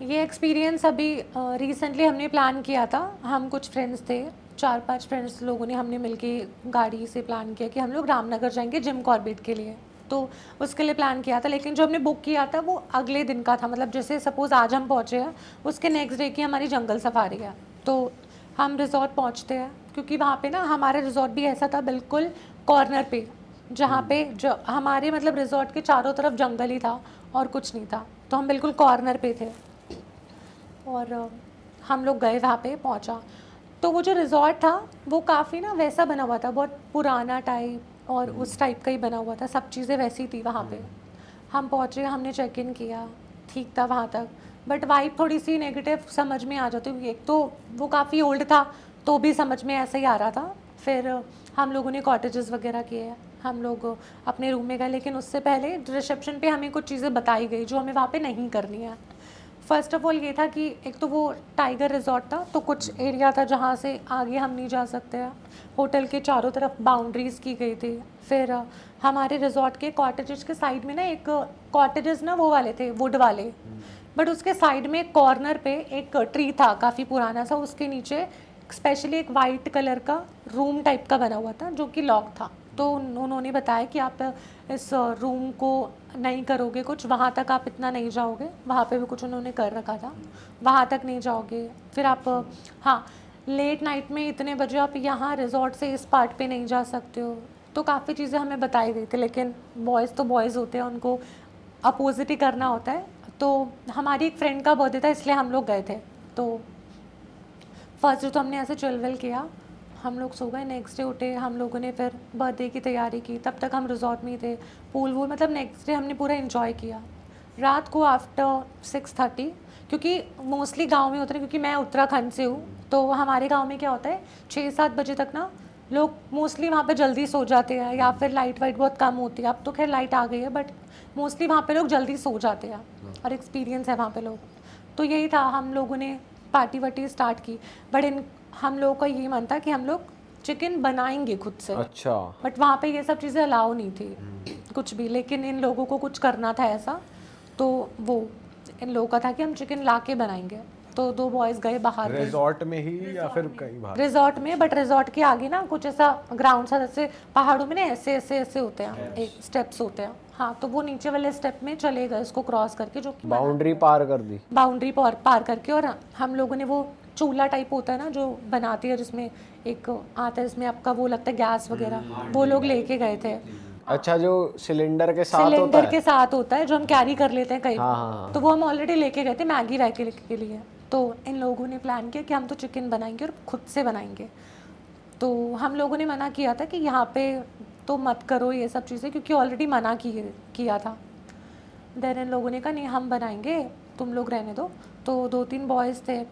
ये एक्सपीरियंस अभी रिसेंटली हमने प्लान किया था। हम कुछ फ्रेंड्स थे, 4-5 फ्रेंड्स लोगों ने हमने मिलके गाड़ी से प्लान किया कि हम लोग रामनगर जाएंगे जिम कॉर्बेट के लिए। तो उसके लिए प्लान किया था, लेकिन जो हमने बुक किया था वो अगले दिन का था। मतलब जैसे सपोज़ आज हम पहुँचे हैं, उसके नेक्स्ट डे की हमारी जंगल सफारी है। तो हम रिजॉर्ट पहुँचते हैं, क्योंकि वहाँ पे ना हमारा रिजॉर्ट भी ऐसा था बिल्कुल कॉर्नर पे, जहाँ पे जो हमारे मतलब रिजॉर्ट के चारों तरफ जंगल ही था और कुछ नहीं था। तो हम बिल्कुल कॉर्नर पे थे और हम लोग गए, वहाँ पे पहुँचा। तो वो जो रिज़ॉर्ट था वो काफ़ी ना वैसा बना हुआ था, बहुत पुराना टाइप और उस टाइप का ही बना हुआ था, सब चीज़ें वैसी थी वहाँ पे। हम पहुँचे, हमने चेक इन किया, ठीक था वहाँ तक। बट वाइब थोड़ी सी नेगेटिव समझ में आ जाती, क्योंकि एक तो वो काफ़ी ओल्ड था, तो भी समझ में ऐसा ही आ रहा था। फिर हम लोगों ने कॉटेजेस वगैरह किए, हम लोग अपने रूम में गए, लेकिन उससे पहले रिसेप्शन पे हमें कुछ चीज़ें बताई गई जो हमें वहाँ पे नहीं करनी है। फर्स्ट ऑफ ऑल ये था कि एक तो वो टाइगर रिजॉर्ट था, तो कुछ एरिया था जहाँ से आगे हम नहीं जा सकते हैं। होटल के चारों तरफ बाउंड्रीज़ की गई थी। फिर हमारे रिजॉर्ट के कॉटेजेस के साइड में ना एक कॉटेजेस ना वो वाले थे, वुड वाले, बट उसके साइड में एक कॉर्नर पे एक ट्री था काफ़ी पुराना सा, उसके नीचे स्पेशली एक वाइट कलर का रूम टाइप का बना हुआ था जो कि लॉक था। तो उन्होंने बताया कि आप इस रूम को नहीं करोगे कुछ, वहाँ तक आप इतना नहीं जाओगे, वहाँ पे भी कुछ उन्होंने कर रखा था, वहाँ तक नहीं जाओगे। फिर आप हाँ, लेट नाइट में इतने बजे आप यहाँ रिजॉर्ट से इस पार्ट पे नहीं जा सकते हो। तो काफ़ी चीज़ें हमें बताई गई थी, लेकिन बॉयज़ तो बॉयज़ होते हैं, उनको अपोजिट ही करना होता है। तो हमारी एक फ्रेंड का बर्थडे था, इसलिए हम लोग गए थे। तो फर्स्ट डे तो हमने ऐसे चिल विल किया, हम लोग सो गए। नेक्स्ट डे उठे, हम लोगों ने फिर बर्थडे की तैयारी की, तब तक हम रिजॉर्ट में ही थे, पूल वूल, मतलब नेक्स्ट डे हमने पूरा इन्जॉय किया। रात को आफ्टर 6:30, क्योंकि मोस्टली गांव में होता है, क्योंकि मैं उत्तराखंड से हूँ, तो हमारे गांव में क्या होता है, 6-7 बजे तक ना लोग मोस्टली वहाँ पे जल्दी सो जाते हैं, या फिर लाइट वाइट बहुत कम होती है। अब तो खैर लाइट आ गई है, बट मोस्टली वहाँ पे लोग जल्दी सो जाते हैं, और एक्सपीरियंस है वहाँ पे लोग। तो यही था, हम लोगों ने पार्टी वार्टी स्टार्ट की। बट इन हम लोगों का ये मन था कि हम लोग चिकन बनाएंगे खुद से। अच्छा। बट वहाँ पे ये सब चीज़ें अलाउ नहीं थी कुछ भी, लेकिन इन लोगों को कुछ करना था ऐसा, तो वो इन लोगों का था कि हम चिकन ला के बनाएंगे। तो 2 बॉयज़ गए बाहर पे, रिजॉर्ट में ही या फिर कहीं बाहर? रिजॉर्ट में, बट रिजॉर्ट के आगे ना कुछ ऐसा ग्राउंड सा, जैसे पहाड़ों में ना ऐसे ऐसे ऐसे होते हैं, एक स्टेप्स होते हैं। हाँ, तो वो नीचे वाले स्टेप में चले गए उसको क्रॉस करके, जो कि बाउंड्री पार कर दी? बाउंड्री पार करके। और हम लोगों ने वो चूल्हा टाइप होता है ना जो बनाती है, जिसमें एक आता है, जिसमें आपका वो लगता है गैस वगैरह, वो लोग लेके गए थे। अच्छा, जो सिलेंडर के साथ होता सिलेंडर है? के साथ होता है, जो हम कैरी कर लेते हैं कहीं, हाँ, हाँ, तो वो हम ऑलरेडी लेके गए थे मैगी वैगी के लिए। तो इन लोगों ने प्लान किया कि हम तो चिकन बनाएंगे और खुद से बनाएंगे। तो हम लोगों ने मना किया था कि यहाँ पे तो मत करो ये सब चीज़ें, क्योंकि ऑलरेडी मना किया था। देन इन लोगों ने कहा नहीं, हम बनाएंगे, तुम लोग रहने दो। तो 2-3 बॉयज़ थे,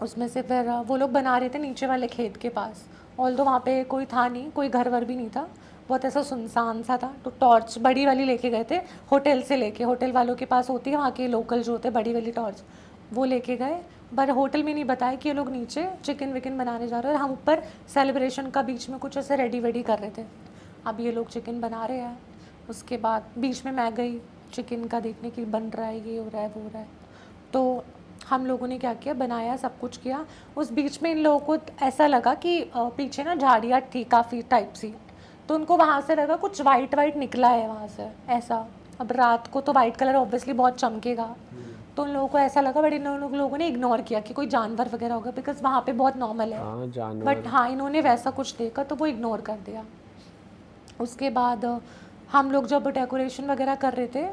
उसमें से फिर वो लोग बना रहे थे नीचे वाले खेत के पास। ऑल्दो वहाँ पे कोई था नहीं, कोई घर वर भी नहीं था, बहुत ऐसा सुनसान सा था। तो टॉर्च बड़ी वाली लेके गए थे, होटल से लेके, होटल वालों के पास होती है वहाँ के लोकल जो होते हैं बड़ी वाली टॉर्च, वो लेके गए। पर होटल में नहीं बताया कि ये लोग नीचे चिकन विकन बनाने जा रहे हैं, और हम ऊपर सेलिब्रेशन का बीच में कुछ ऐसे रेडी वेडी कर रहे थे। अब ये लोग चिकन बना रहे हैं, उसके बाद बीच में मैं गई चिकन का देखने की, बन रहा है, ये हो रहा है, वो हो रहा है। तो हम लोगों ने क्या किया, बनाया, सब कुछ किया। उस बीच में इन लोगों को ऐसा लगा कि पीछे ना झाड़ियाँ थी काफ़ी टाइप सी, तो उनको वहाँ से लगा कुछ वाइट वाइट निकला है वहाँ से ऐसा। अब रात को तो वाइट कलर ऑब्वियसली बहुत चमकेगा, तो उन लोगों को ऐसा लगा, बट इन लोगों ने इग्नोर किया कि कोई जानवर वगैरह होगा, बिकॉज वहाँ पे बहुत नॉर्मल है। हाँ, जानवर। बट हाँ, इन्होंने वैसा कुछ देखा तो वो इग्नोर कर दिया। उसके बाद हम लोग जब डेकोरेशन वगैरह कर रहे थे,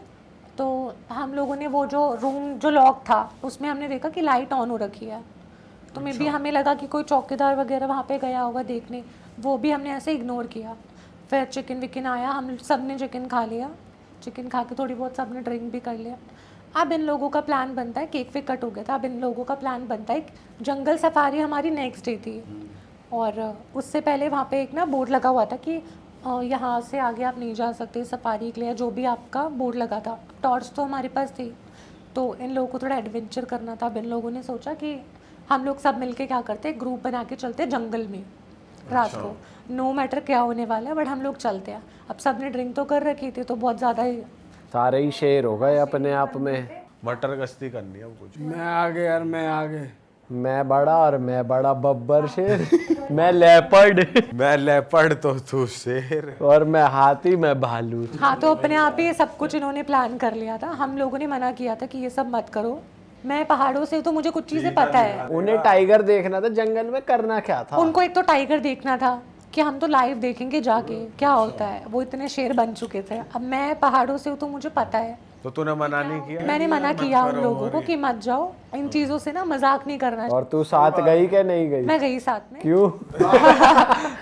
तो हम लोगों ने वो जो रूम जो लॉक था उसमें हमने देखा कि लाइट ऑन हो रखी है, तो मे बी हमें लगा कि कोई चौकीदार वगैरह वहाँ पे गया होगा देखने, वो भी हमने ऐसे इग्नोर किया। फिर चिकन विकन आया, हम सब ने चिकन खा लिया, चिकन खा के थोड़ी बहुत सब ने ड्रिंक भी कर लिया। अब इन लोगों का प्लान बनता है, केक वेक कट हो गया था, अब इन लोगों का प्लान बनता है, जंगल सफारी हमारी नेक्स्ट डे थी। और उससे पहले वहाँ पे एक ना बोर्ड लगा हुआ था कि यहाँ से आगे आप नहीं जा सकते सफारी के लिए, जो भी आपका बोर्ड लगा था। टॉर्च तो हमारे पास थी, तो इन लोगों को थोड़ा एडवेंचर करना था। अब इन लोगों ने सोचा कि हम लोग सब मिलके क्या करते, ग्रुप बना के चलते जंगल में रात को, नो मैटर क्या होने वाला है, बट हम लोग चलते हैं। अब सब ने ड्रिंक तो कर रखी थी, तो बहुत ज़्यादा ही सारे ही शेर हो गए अपने आप में। मटर गश्ती करनी है अब कुछ। मैं आगे यार, मैं आगे। मैं बड़ा और मैं बड़ा बब्बर शेर। मैं लेपर्ड मैं लेपर्ड तो तू शेर। और मैं हाथी, मैं भालू। हाँ, तो अपने आप ही ये सब कुछ इन्होंने प्लान कर लिया था। हम लोगों ने मना किया था कि ये सब मत करो। मैं पहाड़ों से हूँ तो मुझे कुछ चीज़ें पता है। उन्हें टाइगर देखना था, जंगल में करना क्या था? उनको एक तो टाइगर देखना था कि हम तो लाइव देखेंगे जाके क्या होता है। वो इतने शेर बन चुके थे। अब मैं पहाड़ों से हूँ तो मुझे पता है। तो तूने मना नहीं किया? मैंने मना किया उन लोगों को कि मत जाओ, इन चीज़ों से ना मजाक नहीं करना। और तू साथ गई क्या नहीं गई? मैं गई साथ में। क्यों?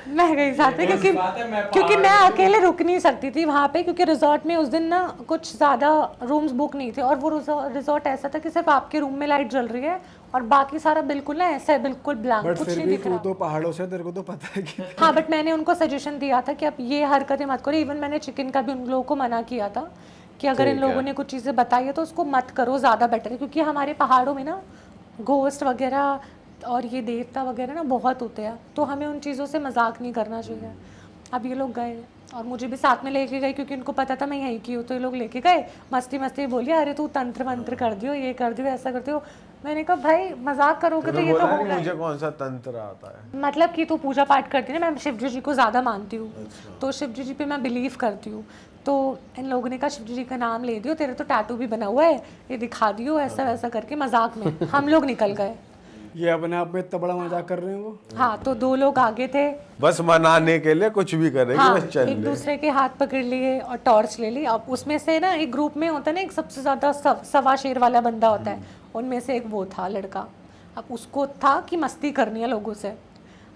मैं गई साथ में क्योंकि मैं अकेले रुक नहीं सकती थी वहाँ पे, क्योंकि रिजॉर्ट में उस दिन ना कुछ ज़्यादा रूम्स बुक नहीं थे। और वो रिजॉर्ट ऐसा था कि सिर्फ आपके रूम में लाइट जल रही है और बाकी सारा बिल्कुल ना ऐसा है, बिल्कुल ब्लैंक, बट कुछ फिर नहीं भी दिख तू रहा। तो पहाड़ों से, तेरे को तो पता है कि हाँ, बट मैंने उनको सजेशन दिया था कि आप ये हरकतें मत करो। इवन मैंने चिकन का भी उन लोगों को मना किया था कि अगर इन लोगों ने कुछ चीज़ें बताई है तो उसको मत करो, ज़्यादा बेटर है। क्योंकि हमारे पहाड़ों में ना घोस्ट वगैरह और ये देवता वगैरह ना बहुत होते हैं, तो हमें उन चीज़ों से मजाक नहीं करना चाहिए। अब ये लोग गए और मुझे भी साथ में लेके गए क्योंकि उनको पता था मैं यहीं की हूँ। तो ये लोग लेके गए, मस्ती मस्ती बोलिए, अरे तू तंत्र मंत्र कर दियो, ये कर दियो, ऐसा कर दियो। मैंने कहा भाई मजाक करोगे तो ये तो बोला नहीं होगा ही। मुझे कौन सा तंत्र आता है? मतलब कि तू पूजा पाठ करती है ना, मैं शिव जी को ज़्यादा मानती हूँ। तो शिव जी पे मैं बिलीव करती हूँ। तो इन लोगों ने कहा शिव जी का नाम ले दियो, तेरे तो टैटू भी बना हुआ है, ये दिखा दियो, ऐसा वैसा करके मजाक में हम लोग निकल गए। ये अपने आप में इतना बड़ा मजाक कर रहे हैं वो। हाँ, तो 2 लोग आगे थे। बस मनाने के लिए कुछ भी करेंगे, हाँ, बस चल एक ले। दूसरे के हाथ पकड़ लिए और टॉर्च ले ली। अब उसमें से ना एक ग्रुप में होता है ना, एक सबसे ज़्यादा सवा शेर वाला बंदा होता है, उनमें से एक वो था लड़का। अब उसको था कि मस्ती करनी है लोगों से।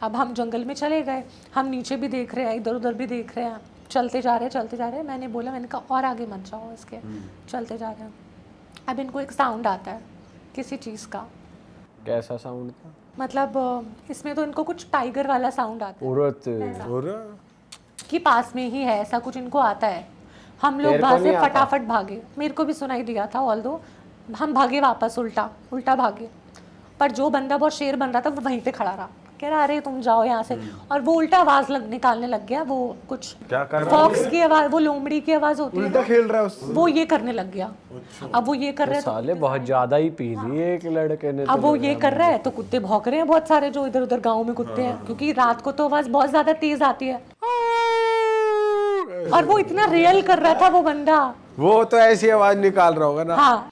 अब हम जंगल में चले गए, हम नीचे भी देख रहे हैं, इधर उधर भी देख रहे हैं, चलते जा रहे हैं, चलते जा रहे हैं। मैंने बोला, मैंने कहा और आगे मत जाओ इसके, चलते जा रहे हैं। अब इनको एक साउंड आता है किसी चीज़ का। कैसा साउंड था? मतलब इसमें तो इनको कुछ टाइगर वाला साउंड आता उरत। और है कि पास में ही है, ऐसा कुछ इनको आता है। हम लोग तेरे को वहाँ से नहीं आता? फटाफट भागे। मेरे को भी सुनाई दिया था, ऑल्दो हम भागे वापस, उल्टा भागे। पर जो बंदा बहुत शेर बन रहा था वो वहीं पे खड़ा रहा, कह रहा अरे तुम जाओ यहाँ से। और वो उल्टा आवाज निकालने लग गया। वो कुछ क्या कर रहा फॉक्स की आवाज, वो लोमड़ी की आवाज होती है उल्टा ना, खेल रहा है उससे। वो ये करने लग गया। अब वो ये कर रहे हैं तो साले बहुत ज्यादा ही पी ली एक लड़के ने। अब वो ये कर रहा है तो कुत्ते भौंक रहे हैं बहुत सारे, जो इधर उधर गाँव में कुत्ते हैं, क्योंकि रात को तो आवाज बहुत ज्यादा तेज आती है। और वो इतना रियल कर रहा था वो बंदा। वो तो ऐसी आवाज निकाल रहा होगा ना। हाँ,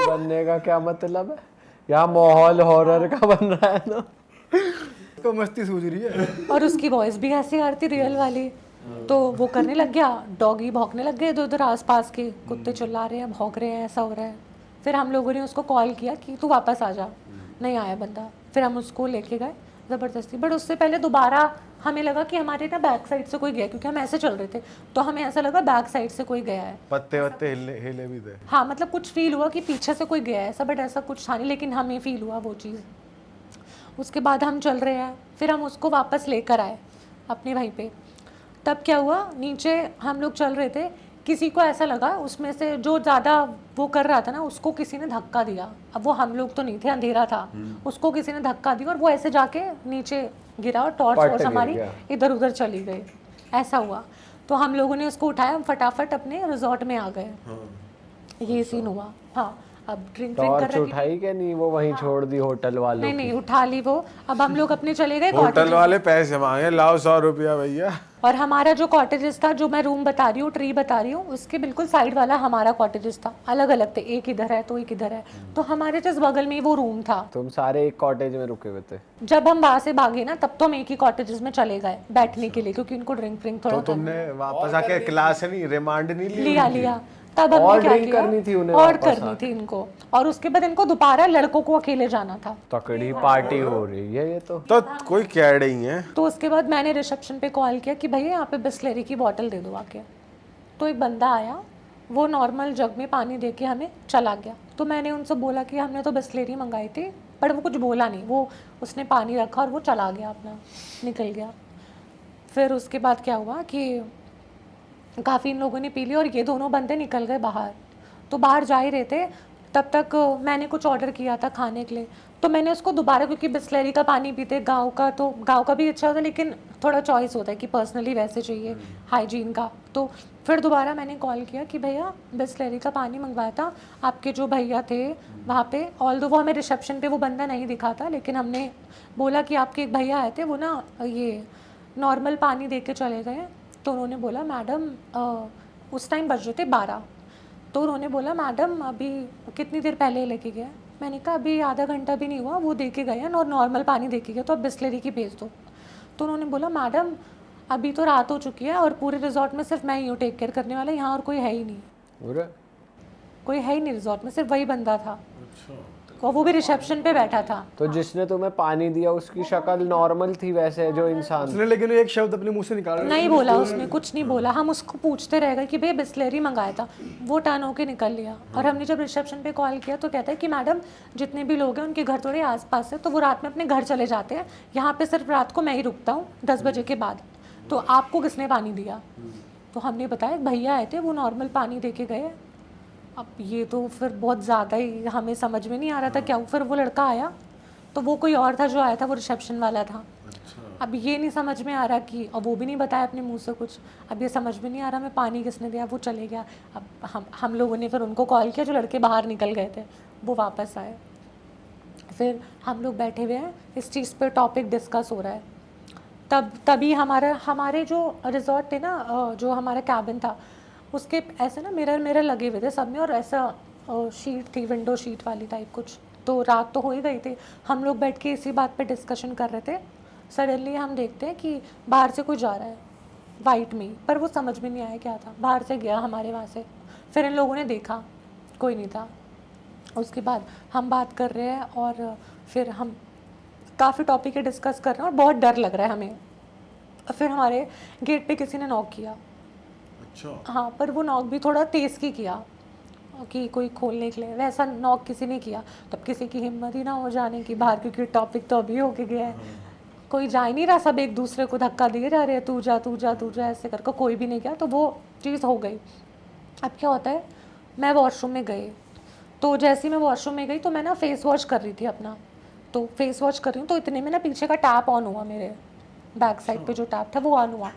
बनने का क्या मतलब है? यहाँ माहौल हॉरर का बन रहा है ना। तो मस्ती सूझ रही है। और उसकी वॉइस भी ऐसी आ रही थी रियल वाली। तो वो करने लग गया, डॉगी भौंकने लग गए इधर उधर, आसपास के कुत्ते चिल्ला रहे हैं, भौंक रहे हैं, ऐसा हो रहा है। फिर हम लोगों ने उसको कॉल किया कि तू वापस आ जा। नहीं आया बंदा। फिर हम उसको लेके गए ज़बरदस्ती। बट उससे पहले दोबारा हमें लगा कि हमारे ना बैक साइड से कोई गया, क्योंकि हम ऐसे चल रहे थे तो हमें ऐसा लगा बैक साइड से कोई गया है। पत्ते वत्ते हिले भी थे। हाँ, मतलब कुछ फील हुआ कि पीछे से कोई गया है ऐसा, बट ऐसा कुछ था नहीं, लेकिन हमें फील हुआ वो चीज़। उसके बाद हम चल रहे हैं, फिर हम उसको वापस लेकर आए अपने वहीं पे। तब क्या हुआ, नीचे हम लोग चल रहे थे, किसी को ऐसा लगा उसमें से जो ज़्यादा वो कर रहा था ना, उसको किसी ने धक्का दिया। अब वो हम लोग तो नहीं थे, अंधेरा था, उसको किसी ने धक्का दिया और वो ऐसे जाके नीचे गिरा और टॉर्च पट वॉर्च गिर हमारी गया। इधर उधर चली गई। ऐसा हुआ। तो हम लोगों ने उसको उठाया, हम फटाफट अपने रिजॉर्ट में आ गए। ये सीन हुआ। हाँ, अब ड्रिंक कर टॉर्च रखी थी। उठाई क्या नहीं? वो वहीं छोड़ दी होटल वालों नहीं की। नहीं, उठा ली वो। अब हम लोग अपने चले गए होटल कॉटेज। वाले पैसे मांगे, लाओ 100 रुपया भैया। और हमारा जो कॉटेजेस था, जो मैं रूम बता रही हूँ, ट्री बता रही हूँ, उसके बिल्कुल साइड वाला हमारा कॉटेजेस था। अलग अलग थे, एक इधर है तो एक इधर है। तो हमारे जस्ट बगल में ही वो रूम था। तुम सारे एक कॉटेज में रुके हुए थे? जब हम वहां से भागे ना, तब तो हम एक ही कॉटेजेस में चले गए बैठने के लिए, क्योंकि उनको ड्रिंक व्रिंक थोड़ा तो तुमने वापस आके क्लास नहीं, रिमांड नहीं ली? लिया। तब और हमने क्या ड्रिंक किया, करनी थी उन्हें और वापस करनी थी इनको। और उसके बाद इनको दोबारा लड़कों को अकेले जाना था। तकड़ी पार्टी हो रही है ये तो। कोई कह रही है। तो उसके बाद मैंने रिसेप्शन पे कॉल किया कि भैया यहाँ पे बिस्लेरी की बोतल दे दो आके। तो एक बंदा आया, वो नॉर्मल जग में पानी दे के हमें चला गया। तो मैंने उनसे बोला कि हमने तो बिस्लेरी मंगाई थी, पर वो कुछ बोला नहीं। वो उसने पानी रखा और वो चला गया, अपना निकल गया। फिर उसके बाद क्या हुआ कि काफ़ी इन लोगों ने पी ली और ये दोनों बंदे निकल गए बाहर। तो बाहर जा ही रहे थे, तब तक मैंने कुछ ऑर्डर किया था खाने के लिए, तो मैंने उसको दोबारा, क्योंकि बिस्लरी का पानी पीते गांव का, तो गांव का भी अच्छा होता है लेकिन थोड़ा चॉइस होता है कि पर्सनली वैसे चाहिए हाइजीन का। तो फिर दोबारा मैंने कॉल किया कि भैया बिस्लरी का पानी मंगवाया था आपके जो भैया थे वहाँ पे, ऑल दो वो हमें रिसेप्शन पे वो बंदा नहीं दिखा था, लेकिन हमने बोला कि आपके एक भैया आए थे, वो ना ये नॉर्मल पानी दे के चले गए। तो उन्होंने बोला मैडम उस टाइम बज रहे थे 12, तो उन्होंने बोला मैडम अभी कितनी देर पहले लेके गए। मैंने कहा अभी आधा घंटा भी नहीं हुआ, वो दे के गए हैं और नॉर्मल पानी दे के गए, तो अब बिस्लरी की भेज दो। तो उन्होंने बोला मैडम अभी तो रात हो चुकी है और पूरे रिजॉर्ट में सिर्फ मैं ही हूँ टेक केयर करने वाला, यहाँ और कोई है ही नहीं, अरे कोई है ही नहीं रिजॉर्ट में, सिर्फ वही बंदा था और वो भी रिसेप्शन पे बैठा था। तो जिसने तुम्हें पानी दिया उसकी शक्ल नॉर्मल थी वैसे जो इंसान? उसने लेकिन एक शब्द अपने मुंह से निकाला नहीं बोला उसने, कुछ नहीं बोला। हम उसको पूछते रह गए कि भैया बिस्लरी मंगाया था, वो टर्न होके निकल लिया। और हमने जब रिसेप्शन पे कॉल किया तो कहता है कि मैडम जितने भी लोग हैं उनके घर थोड़े आसपास है, तो वो रात में अपने घर चले जाते हैं, यहाँ पे सिर्फ रात को मैं ही रुकता हूँ 10 बजे के बाद, तो आपको किसने पानी दिया? तो हमने बताया भैया आए थे, वो नॉर्मल पानी दे के गए। अब ये तो फिर बहुत ज़्यादा ही हमें समझ में नहीं आ रहा था क्या। फिर वो लड़का आया तो वो कोई और था जो आया था, वो रिसेप्शन वाला था। अब ये नहीं समझ में आ रहा कि, अब वो भी नहीं बताया अपने मुंह से कुछ, अब ये समझ में नहीं आ रहा मैं पानी किसने दिया। वो चले गया। अब हम लोगों ने फिर उनको कॉल किया, जो लड़के बाहर निकल गए थे वो वापस आए। फिर हम लोग बैठे हुए हैं, इस चीज़ पे टॉपिक डिस्कस हो रहा है। तभी हमारे जो रिजॉर्ट थे ना, जो हमारा कैबिन था उसके ऐसे ना मिरर लगे हुए थे सब में, और ऐसा शीट थी, विंडो शीट वाली टाइप कुछ। तो रात तो हो ही गई थी, हम लोग बैठ के इसी बात पे डिस्कशन कर रहे थे। सडनली हम देखते हैं कि बाहर से कोई जा रहा है वाइट में, पर वो समझ में नहीं आया क्या था, बाहर से गया हमारे वहाँ से। फिर इन लोगों ने देखा कोई नहीं था। उसके बाद हम बात कर रहे हैं और फिर हम काफ़ी टॉपिक डिस्कस कर रहे हैं और बहुत डर लग रहा है हमें। फिर हमारे गेट पे किसी ने नॉक किया। अच्छा। हाँ, पर वो नॉक भी थोड़ा तेज़ की किया कि कोई खोलने के लिए, वैसा नॉक किसी ने किया। तब किसी की हिम्मत ही ना हो जाने की बाहर, क्योंकि टॉपिक तो अभी होके गया है, कोई जा ही नहीं रहा, सब एक दूसरे को धक्का दिए जा रहे हैं, तू जा तू जा तू जा ऐसे करके, कोई भी नहीं गया। तो वो चीज़ हो गई। अब क्या होता है, मैं वॉशरूम में गई, तो जैसे ही मैं वॉशरूम में गई तो मैं ना फेस वॉश कर रही थी अपना, तो फेस वॉश कर रही हूँ, तो इतने में ना पीछे का टैप ऑन हुआ, मेरे बैक साइड पे जो टैप था वो ऑन हुआ।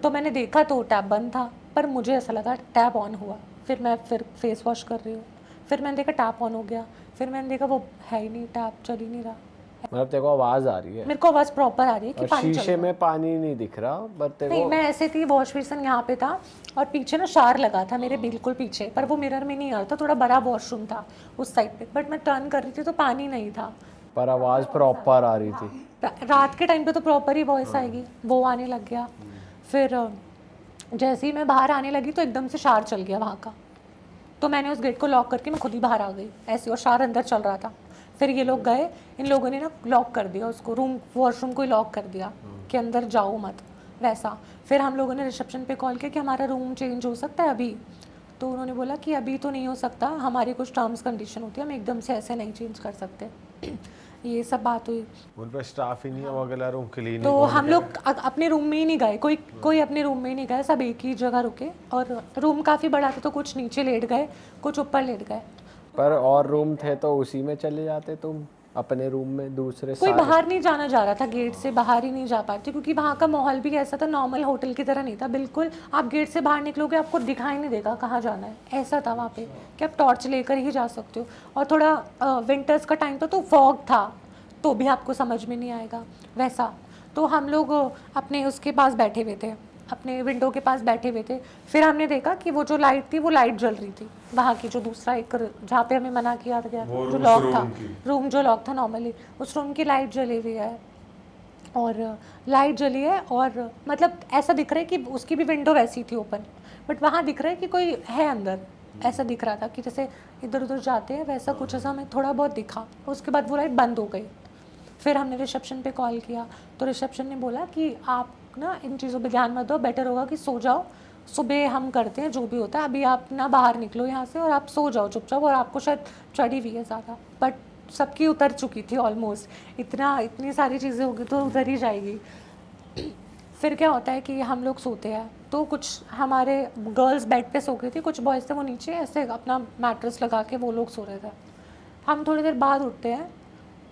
तो मैंने देखा तो टैप बंद था, पर मुझे ऐसा लगा टैप ऑन हुआ। फिर मैं फेस वॉश कर रही हूँ, फिर मैंने देखा टैप ऑन हो गया, फिर मैंने देखा वो है ही नहीं, टैप चल ही नहीं रहा। मतलब तेरे को आवाज आ रही है? मेरे को आवाज़ प्रॉपर आ रही है कि और पानी चल शीशे रहा है। में पानी नहीं दिख रहा, पर तेरे नहीं, को मैं ऐसे थी, वॉश बेसिन यहाँ पे था और पीछे ना शार लगा था मेरे बिल्कुल पीछे, पर वो मिरर में नहीं आ रहा था, थोड़ा बड़ा वॉशरूम था उस साइड पे, बट मैं टर्न कर रही थी तो पानी नहीं था। पर आवाज प्रॉपर आ रही थी। रात के टाइम पे तो प्रॉपर ही वॉइस आएगी, वो आने लग गया। फिर जैसे ही मैं बाहर आने लगी तो एकदम से शार चल गया वहाँ का, तो मैंने उस गेट को लॉक करके मैं खुद ही बाहर आ गई ऐसे, और शार अंदर चल रहा था। फिर ये लोग गए, इन लोगों ने ना लॉक कर दिया उसको, वॉशरूम को ही लॉक कर दिया कि अंदर जाओ मत, वैसा। फिर हम लोगों ने रिसेप्शन पे कॉल किया कि हमारा रूम चेंज हो सकता है अभी, तो उन्होंने बोला कि अभी तो नहीं हो सकता, हमारी कुछ टर्म्स कंडीशन होती है, हम एकदम से ऐसे नहीं चेंज कर सकते। ये सब बात हुई। उन पर स्टाफ ही नहीं है, वो अगला रूम क्लीन तो हम लोग अपने रूम में ही नहीं गए, कोई अपने रूम में ही नहीं गए, सब एक ही जगह रुके, और रूम काफ़ी बड़ा था तो कुछ नीचे लेट गए, कुछ ऊपर लेट गए। पर और रूम थे तो उसी में चले जाते तुम अपने रूम में, दूसरे कोई सारे? बाहर नहीं जाना जा रहा था, गेट से बाहर ही नहीं जा पाते, क्योंकि वहाँ का माहौल भी ऐसा था, नॉर्मल होटल की तरह नहीं था बिल्कुल। आप गेट से बाहर निकलोगे आपको दिखाई नहीं देगा कहाँ जाना है, ऐसा था वहाँ पे कि आप टॉर्च लेकर ही जा सकते हो। और थोड़ा विंटर्स का टाइम था तो फॉग था, तो भी आपको समझ में नहीं आएगा वैसा। तो हम लोग अपने उसके पास बैठे हुए थे, अपने विंडो के पास बैठे हुए थे। फिर हमने देखा कि वो जो लाइट थी वो लाइट जल रही थी वहाँ की, जो दूसरा एक जहाँ पे हमें मना किया गया जो लॉक था, रूम जो लॉक था नॉर्मली, उस रूम की लाइट जली हुई है, और लाइट जली है, और मतलब ऐसा दिख रहा है कि उसकी भी विंडो वैसी थी ओपन, बट वहाँ दिख रहा है कि कोई है अंदर, ऐसा दिख रहा था कि जैसे इधर उधर जाते हैं वैसा कुछ, ऐसा हमें थोड़ा बहुत दिखा। उसके बाद वो लाइट बंद हो गई। फिर हमने रिसेप्शन पे कॉल किया तो रिसेप्शन ने बोला कि आप ना इन चीज़ों पे ध्यान मत दो, बेटर होगा कि सो जाओ, सुबह हम करते हैं जो भी होता है, अभी आप ना बाहर निकलो यहाँ से और आप सो जाओ चुपचाप, और आपको शायद चढ़ी हुई है ज़्यादा, बट सबकी उतर चुकी थी ऑलमोस्ट, इतनी सारी चीज़ें होगी तो उतर ही जाएगी। फिर क्या होता है कि हम लोग सोते हैं तो कुछ हमारे गर्ल्स बेड पे सो गई थी, कुछ बॉयज़ थे वो नीचे ऐसे अपना मैट्रेस लगा के वो लोग सो रहे थे। हम थोड़ी देर बाद उठते हैं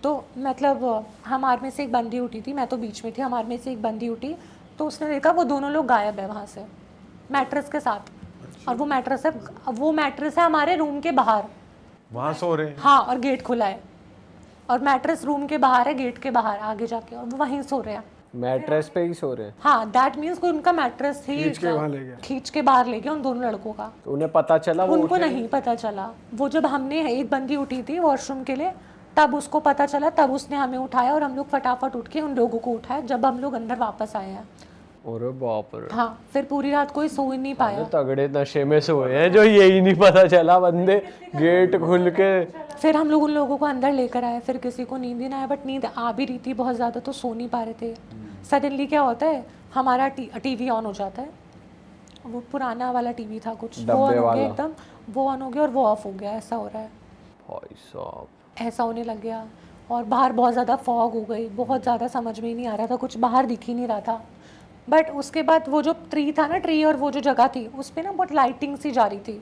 तो मतलब हमारे में से एक बंदी उठी थी, मैं तो बीच में थी, हमारे में से एक बंदी उठी तो उसने देखा वो दोनों लोग गायब है वहाँ से मैट्रेस के साथ। और वो मैट्रेस है हमारे रूम के बाहर। वहाँ सो रहे हैं। हाँ, और गेट खुला है और मैट्रेस रूम के बाहर है, गेट के बाहर आगे जाके, और वो वहीं सो रहे हैं। मैट्रेस पे ही सो रहे हैं? हाँ, दैट मीन्स कोई उनका मैट्रेस ही खींच के वहाँ ले गया। खींच के बाहर ले गया उन दोनों लड़कों का। तो उन्हें पता चला? वो उनको उठे? नहीं पता चला। वो जब हमने एक बंदी उठी थी वॉशरूम के लिए तब उसको पता चला, तब उसने हमें उठाया और हम लोग फटाफट उठ के उन लोगों को उठाया जब हम लोग अंदर वापस आए हैं। अरे बाप रे। हाँ, फिर पूरी रात कोई सो ही नहीं पाया। तगड़े नशे में सोए हैं जो यही नहीं पता चला, बंदे गेट खुल के। फिर हम लोग उन लोगों को अंदर लेकर आए, फिर किसी को नींद ही ना आया, बट नींद आ भी रही थी बहुत ज़्यादा तो सो नहीं पा रहे थे। सडनली क्या होता है, हमारा टीवी ऑन हो जाता है। वो पुराना वाला टीवी था कुछ, वो ऑन हो गया एकदम, वो ऑन हो गया और वो ऑफ हो गया, ऐसा हो रहा है। भाई साहब, ऐसा होने लग गया और बाहर बहुत ज़्यादा फॉग हो गई, बहुत ज़्यादा समझ में ही नहीं आ रहा था, कुछ बाहर दिख ही नहीं रहा था। बट उसके बाद वो जो ट्री था ना, ट्री और वो जो जगह थी उस पर ना बहुत लाइटिंग सी जा रही थी।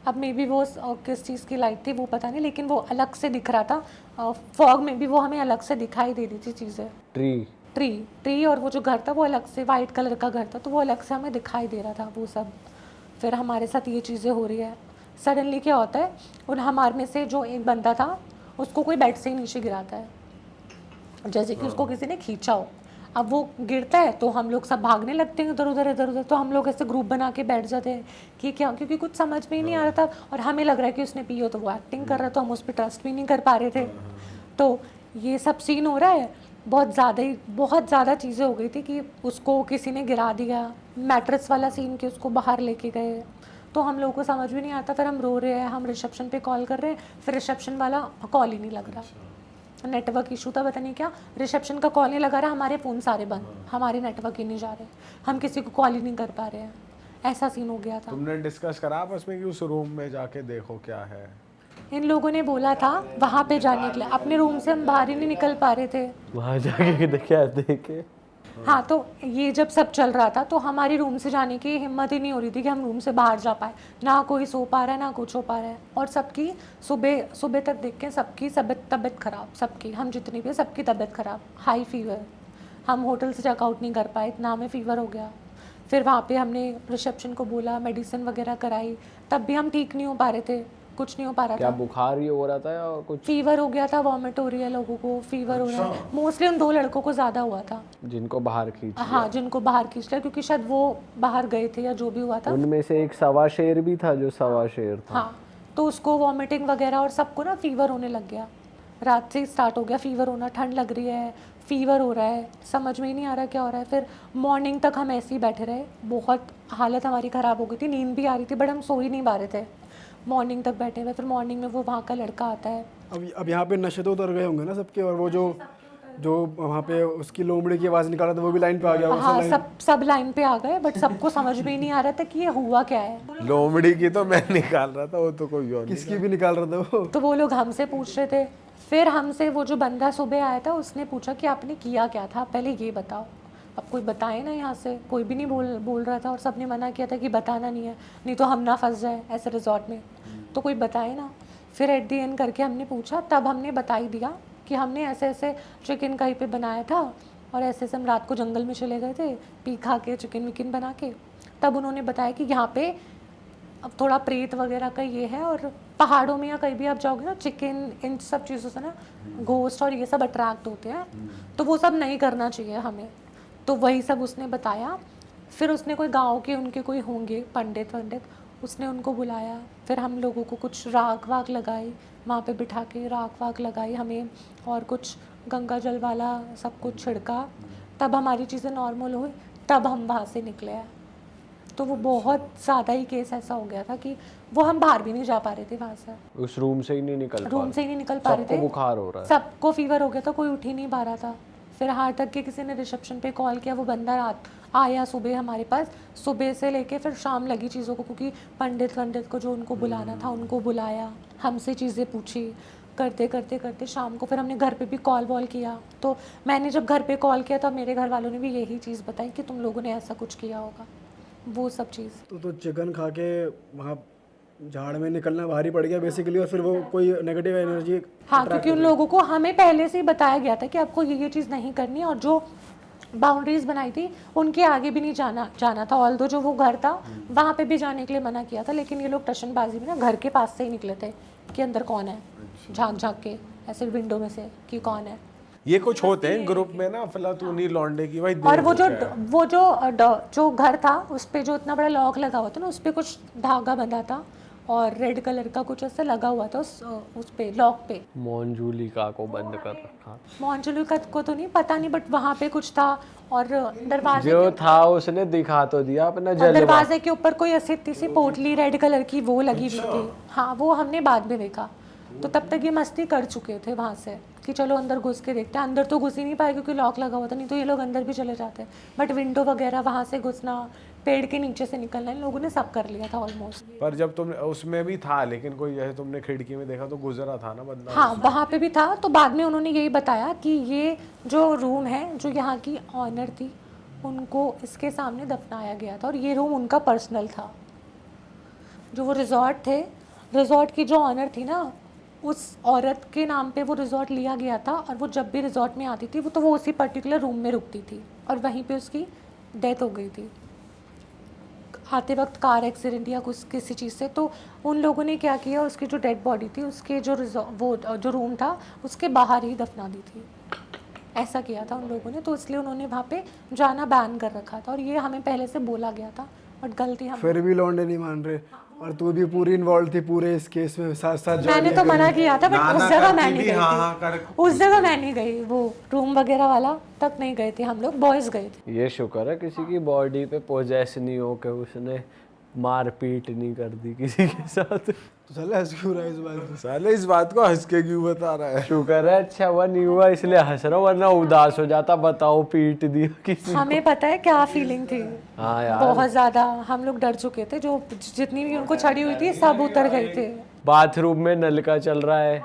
अब मे बी वो किस चीज़ की लाइट थी वो पता नहीं, लेकिन वो अलग से दिख रहा था। फॉग में भी वो हमें अलग से दिखाई दे रही थी चीज़ें। ट्री और वो जो घर था वो अलग से, वाइट कलर का घर था तो वो अलग से हमें दिखाई दे रहा था वो सब। फिर हमारे साथ ये चीज़ें हो रही है। सडनली क्या होता है, उन हमारे में से जो एक बंदा था उसको कोई बेड से ही नीचे गिराता है, जैसे कि उसको किसी ने खींचा हो। अब वो गिरता है तो हम लोग सब भागने लगते हैं इधर उधर, तो हम लोग ऐसे ग्रुप बना के बैठ जाते हैं कि क्या, क्योंकि कुछ समझ में ही नहीं आ रहा था और हमें लग रहा है कि उसने पी हो तो वो एक्टिंग कर रहा था, तो हम उस पर ट्रस्ट भी नहीं कर पा रहे थे। तो ये सब सीन हो रहा है, बहुत ज़्यादा चीज़ें हो गई थी कि उसको किसी ने गिरा दिया, मैट्रेस वाला सीन कि उसको बाहर लेके गए, तो हम लोगों को समझ भी नहीं आता। फिर हम रो रहे हैं, हम रिसेप्शन पे कॉल कर रहे हैं, फिर रिसेप्शन वाला कॉल ही नहीं लग रहा, नेटवर्क इशू था पता नहीं क्या, रिसेप्शन का कॉल नहीं लगा रहा, हमारे फ़ोन सारे बंद, हमारे नेटवर्क ही नहीं जा रहे, हम किसी को कॉल ही नहीं कर पा रहे हैं, ऐसा सीन हो गया था। तुमने डिस्कस करा आपस में कि उस रूम में जाके देखो क्या है? इन लोगों ने बोला था वहाँ पे जाने के लिए, अपने रूम से हम बाहर ही नहीं निकल पा रहे थे। वहाँ जाके क्या देखे? हाँ, तो ये जब सब चल रहा था तो हमारी रूम से जाने की हिम्मत ही नहीं हो रही थी कि हम रूम से बाहर जा पाए, ना कोई सो पा रहा है ना कुछ हो पा रहा है। और सबकी सुबह तक देख के सबकी तबीयत ख़राब, सबकी, हम जितनी भी सबकी तबीयत ख़राब, हाई फीवर, हम होटल से चेकआउट नहीं कर पाए, इतना हमें फ़ीवर हो गया। फिर वहाँ पे हमने रिसेप्शन को बोला, मेडिसिन वगैरह कराई, तब भी हम ठीक नहीं हो पा रहे थे, कुछ नहीं हो पा रहा क्या था। बुखार ही हो रहा था या कुछ? फीवर हो गया था, वॉमिट हो रही है लोगों को, फीवर हो रहा है, मोस्टली उन 2 लड़कों को ज़्यादा हुआ था जिनको बाहर खींच लिया। हाँ, जिनको बाहर खींच लिया, क्योंकि शायद वो बाहर गए थे या जो भी हुआ था। उनमें से एक सवा शेर भी था जो सवा शेर था। हाँ, तो उसको वॉमिटिंग वगैरह और सबको ना फीवर होने लग गया, रात से ही स्टार्ट हो गया फीवर होना, ठंड लग रही है, फीवर हो रहा है, समझ में ही नहीं आ रहा क्या हो रहा है। फिर मॉर्निंग तक हम ऐसे ही बैठे रहे, बहुत हालत हमारी ख़राब हो गई थी, नींद भी आ रही थी बट हम सो ही नहीं पा रहे थे, मॉर्निंग तक बैठे हुए। फिर मॉर्निंग में वो वहाँ का लड़का आता है। अब यहाँ पे नशे तो उतर गए होंगे ना सबके, और वो जो वहाँ पे उसकी लोमड़ी की आवाज़ निकाला था वो भी लाइन पे आ गया। हाँ, सब लाइन पे आ गए, बट सबको समझ में ही नहीं आ रहा था कि ये हुआ क्या है। लोमड़ी की तो मैं निकाल रहा था, वो तो कोई और किसकी भी निकाल रहा था वो। तो वो लोग हमसे पूछ रहे थे, फिर हमसे वो जो बंदा सुबह आया था उसने पूछा कि आपने किया क्या था, पहले ये बताओ। अब कोई बताए ना, यहाँ से कोई भी नहीं बोल रहा था और सबने मना किया था कि बताना नहीं है, नहीं तो हम ना फंस जाए ऐसे रिजॉर्ट में, तो कोई बताए ना। फिर एट दी एंड करके हमने पूछा, तब हमने बता ही दिया कि हमने ऐसे ऐसे चिकन कहीं पे बनाया था और ऐसे ऐसे हम रात को जंगल में चले गए थे, पी खा के चिकन विकन बना के। तब उन्होंने बताया कि यहाँ पे अब थोड़ा प्रेत वगैरह का ये है, और पहाड़ों में या कहीं भी आप जाओगे ना, चिकन इन सब चीज़ों से ना घोस्ट और ये सब अट्रैक्ट होते हैं, तो वो सब नहीं करना चाहिए हमें। तो वही सब उसने बताया। फिर उसने कोई गांव के उनके कोई होंगे पंडित, उसने उनको बुलाया, फिर हम लोगों को कुछ राख वाख लगाई, वहाँ पे बिठा के राख वाख लगाई हमें, और कुछ गंगा जल वाला सब कुछ छिड़का, तब हमारी चीज़ें नॉर्मल हुई, तब हम वहाँ से निकले हैं। तो वो बहुत ज़्यादा ही केस ऐसा हो गया था कि वो हम बाहर भी नहीं जा पा रहे थे वहाँ से, उस रूम से ही नहीं निकल पा रूम से ही नहीं निकल पा रहे थे। सबको बुखार हो रहा है, सबको फीवर हो गया था, कोई उठ ही नहीं पा रहा था। फिर हार तक के किसी ने रिसेप्शन पे कॉल किया, वो बंदा रात आया सुबह हमारे पास, सुबह से लेके फिर शाम लगी चीज़ों को, क्योंकि पंडित को जो उनको बुलाना था उनको बुलाया, हमसे चीज़ें पूछी, करते करते करते शाम को फिर हमने घर पे भी कॉल वॉल किया। तो मैंने जब घर पे कॉल किया, तब मेरे घर वालों ने भी यही चीज़ बताई कि तुम लोगों ने ऐसा कुछ किया होगा, वो सब चीज़। तो चिकन खा के वहाँ झाड़ में निकलना भारी पड़ गया बेसिकली, और फिर वो कोई नेगेटिव एनर्जी। हाँ, क्योंकि उन लोगों को हमें पहले से ही बताया गया था कि आपको ये चीज़ नहीं करनी, और जो बाउंड्रीज बनाई थी उनके आगे भी नहीं जाना था। ऑल्दो जो वो घर था वहाँ पे भी जाने के लिए मना किया था, लेकिन ये लोग टशनबाजी में ना घर के पास से ही निकले थे कि अंदर कौन है, झांक झांक के ऐसे विंडो में से कि कौन है। ये कुछ होते हैं ग्रुप में ना, फिलहाल लौंडे की भाई और जो घर था उस पे जो इतना बड़ा लॉक लगा हुआ था ना, उस पे कुछ धागा बंधा था और रेड कलर का कुछ ऐसा लगा हुआ था उस पे लॉक पे। मोंजुलिका को बंद कर रखा। मोंजुलिका को तो नहीं पता नहीं, बट वहाँ पे कुछ था। और दरवाजे जो था उसने दिखा तो दिया अपना जलवा। दरवाजे के ऊपर कोई ऐसी इतनी सी पोटली रेड कलर की वो लगी हुई थी। हाँ, वो हमने बाद में देखा। तो तब तक ये मस्ती कर चुके थे वहाँ से कि चलो अंदर घुस के देखते हैं। अंदर तो घुस ही नहीं पाए क्योंकि लॉक लगा हुआ था, नहीं तो ये लोग अंदर भी चले जाते। बट विंडो वगैरह वहाँ से घुसना, पेड़ के नीचे से निकलना, इन लोगों ने सब कर लिया था ऑलमोस्ट। पर जब तुम उसमें भी था, लेकिन कोई जैसे तुमने खिड़की में देखा तो गुजरा था ना बंदा। हाँ, वहाँ पे भी था। तो बाद में उन्होंने यही बताया कि ये जो रूम है, जो यहाँ की ऑनर थी, उनको इसके सामने दफनाया गया था और ये रूम उनका पर्सनल था। जो वो रिजॉर्ट थे, रिजॉर्ट की जो ऑनर थी ना, उस औरत के नाम पे वो रिजॉर्ट लिया गया था। और वो जब भी रिजॉर्ट में आती थी वो उसी पर्टिकुलर रूम में रुकती थी और वहीं पे उसकी डेथ हो गई थी आते वक्त, कार एक्सीडेंट या कुछ किसी चीज़ से। तो उन लोगों ने क्या किया, उसकी जो डेड बॉडी थी उसके जो रूम था उसके बाहर ही दफना दी थी। ऐसा किया था उन लोगों ने, तो इसलिए उन्होंने वहाँ पे जाना बैन कर रखा था। और ये हमें पहले से बोला गया था, बट गलती हम फिर भी लौंडे नहीं मान रहे, और तू भी पूरी इन्वॉल्व थी पूरे इस केस में, साथ साथ मैंने तो मना किया था, बट उस जगह मैं नहीं गई हाँ, थी। उस जगह मैं नहीं गई, वो रूम वगैरह वाला तक नहीं गए थे हम लोग, बॉयज गए थे। ये शुक्र है किसी की बॉडी पे पोजेस नहीं हो के उसने मारपीट नहीं कर दी किसी के साथ। तो साला हंस क्यों रहा है इस बात पे? साले इस बात को हंस के क्यों बता रहा है? शुक्र है अच्छा हुआ नहीं हुआ इसलिए हंस रहा हूँ, वरना उदास हो जाता। बताओ पीट दिया किसी। हमें पता है क्या फीलिंग थी। हाँ यार, बहुत ज्यादा हम लोग डर चुके थे। जो जितनी भी उनको छड़ी हुई थी सब उतर गए थे। बाथरूम में नल का चल रहा है,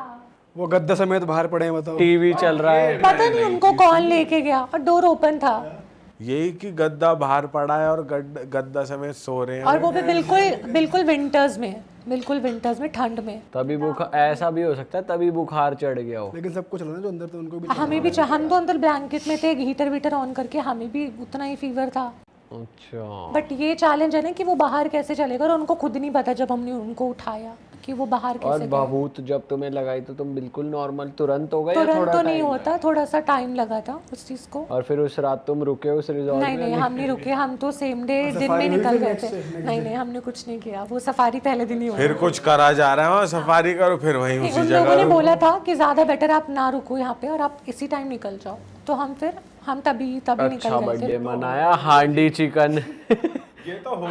वो गद्दा समेत बाहर पड़े हैं, बताओ। टीवी चल रहा है। पता नहीं उनको कौन लेके गया, और डोर ओपन था। यही कि गद्दा बाहर पड़ा है और गद्दा समेत सो रहे हैं। और वो भी बिल्कुल विंटर्स में, ठंड में। तभी बुखार, ऐसा भी हो सकता है तभी बुखार चढ़ गया हो। लेकिन सबको चला ना जो अंदर, तो उनको भी हमें भी हम तो अंदर ब्लैंकेट में थे, हीटर वीटर ऑन करके, हमें भी उतना ही फीवर था। अच्छा, बट ये चैलेंज है ना कि वो बाहर कैसे चलेगा, और उनको खुद नहीं पता जब हमने उनको उठाया कि वो बाहर और कैसे गए। भभूत जब तुम्हें लगाई तो तुम बिल्कुल नॉर्मल तुरंत हो गए या तुरंत थोड़ा तो नहीं टाइम होता, थोड़ा सा टाइम लगा था उस चीज को। और फिर उस रात तुम रुके उस रिजॉर्ट नहीं में? नहीं, हम नहीं रुके, हम तो सेम डे दिन में निकल गए थे। नहीं, हमने कुछ नहीं किया, वो सफारी पहले दिन ही हुआ। फिर कुछ करा जा रहा है वहाँ, सफारी करो फिर वहीं उसी उन लोगों ने जगह। बोला था कि ज्यादा बेटर आप ना रुको यहाँ पे और आप इसी टाइम निकल जाओ। तो हम तभी अच्छा निकल गए बर्थडे थे। मनाया, हांडी चिकन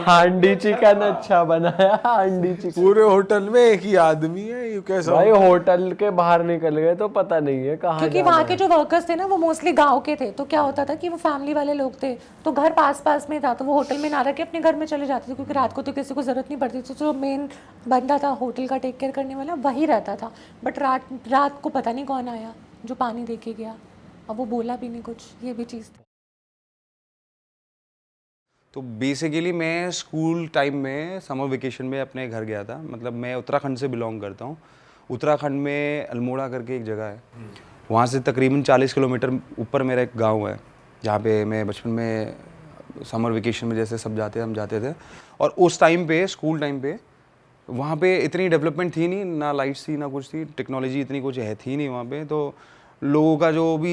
हांडी चिकन अच्छा बनाया, हांडी चिकन। पूरे होटल में एक ही आदमी है, ये कैसा? भाई होटल के बाहर निकल गए तो पता नहीं है कहाँ क्योंकि वहाँ के जो वर्कर्स थे ना वो मोस्टली गांव के थे। तो क्या होता था कि वो फैमिली वाले लोग थे, तो घर पास में था, तो वो होटल में ना रह के अपने घर में चले जाते थे, क्योंकि रात को तो किसी को जरूरत नहीं पड़ती थी। जो मेन बंदा था होटल का टेक केयर करने वाला, वही रहता था। बट रात को पता नहीं कौन आया जो पानी दे के गया, और वो बोला भी नहीं कुछ, ये भी चीज़ थी। तो बेसिकली मैं स्कूल टाइम में समर वेकेशन में अपने घर गया था। मतलब मैं उत्तराखंड से बिलोंग करता हूँ। उत्तराखंड में अल्मोड़ा करके एक जगह है, वहाँ से तकरीबन 40 किलोमीटर ऊपर मेरा एक गांव है, जहाँ पे मैं बचपन में समर वेकेशन में जैसे सब जाते हम जाते थे। और उस टाइम पे स्कूल टाइम पे वहाँ पे इतनी डेवलपमेंट थी नहीं, ना लाइट्स थी ना कुछ थी, टेक्नोलॉजी इतनी कुछ थी नहीं वहाँ पे। तो लोगों का जो भी